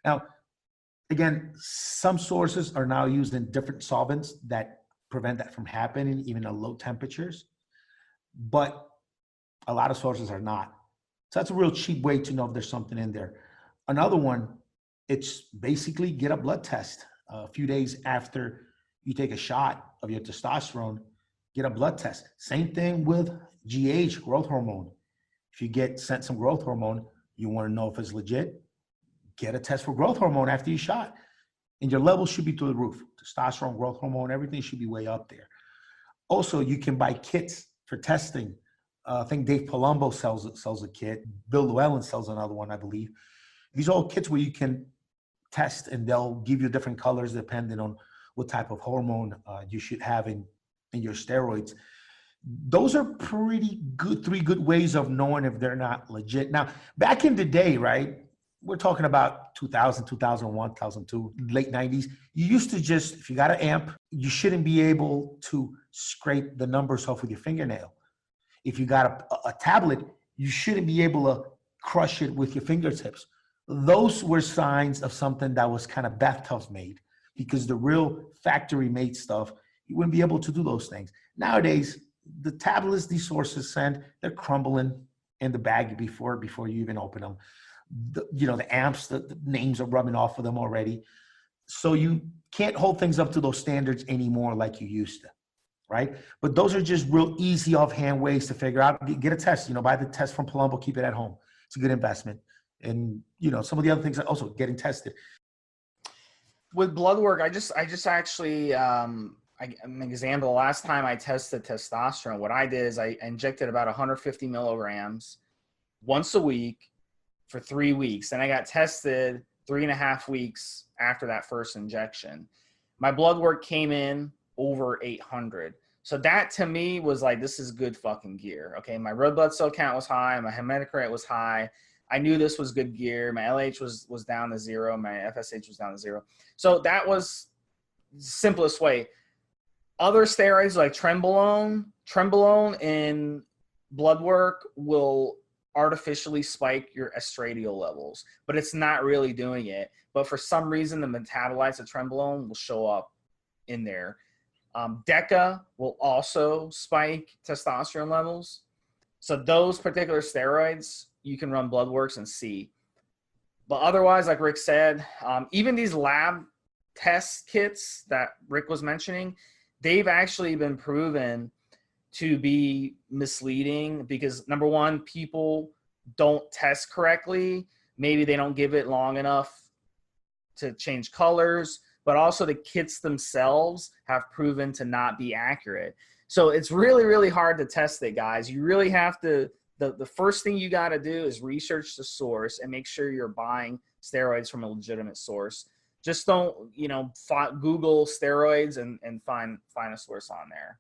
Now, again, some sources are now using different solvents that prevent that from happening, even at low temperatures. But a lot of sources are not. So that's a real cheap way to know if there's something in there. Another one, it's basically get a blood test. A few days after you take a shot of your testosterone, get a blood test. Same thing with GH, growth hormone. If you get sent some growth hormone, you want to know if it's legit, get a test for growth hormone after you shot. And your levels should be through the roof. Testosterone, growth hormone, everything should be way up there. Also, you can buy kits for testing. I think Dave Palumbo sells a kit. Bill Llewellyn sells another one, I believe. These are all kits where you can test, and they'll give you different colors depending on what type of hormone you should have in your steroids. Those are pretty good, 3 good ways of knowing if they're not legit. Now, back in the day, right, we're talking about 2000, 2001, 2002, late 90s. You used to just, if you got an amp, you shouldn't be able to scrape the numbers off with your fingernail. If you got a tablet, you shouldn't be able to crush it with your fingertips. Those were signs of something that was kind of bathtub made, because the real factory made stuff, you wouldn't be able to do those things. Nowadays, the tablets these sources send, they're crumbling in the bag before you even open them. The amps, the names are rubbing off of them already. So you can't hold things up to those standards anymore like you used to, right? But those are just real easy offhand ways to figure out. Get a test, buy the test from Palumbo, keep it at home. It's a good investment. And, some of the other things are also getting tested. With blood work, I just actually, an example, the last time I tested testosterone, what I did is I injected about 150 milligrams once a week for 3 weeks. And I got tested 3.5 weeks after that first injection. My blood work came in over 800. So that to me was like, this is good fucking gear. Okay. My red blood cell count was high. My hematocrit was high. I knew this was good gear. My LH was down to 0. My FSH was down to 0. So that was the simplest way. Other steroids like trenbolone in blood work will artificially spike your estradiol levels, but it's not really doing it. But for some reason, the metabolites of trenbolone will show up in there. DECA will also spike testosterone levels. So those particular steroids, you can run blood works and see. But otherwise, like Rick said, even these lab test kits that Rick was mentioning, they've actually been proven to be misleading because, number one, people don't test correctly. Maybe they don't give it long enough to change colors, but also the kits themselves have proven to not be accurate. So it's really, really hard to test it, guys. You really have to, the first thing you got to do is research the source and make sure you're buying steroids from a legitimate source. Just don't, Google steroids and find a source on there.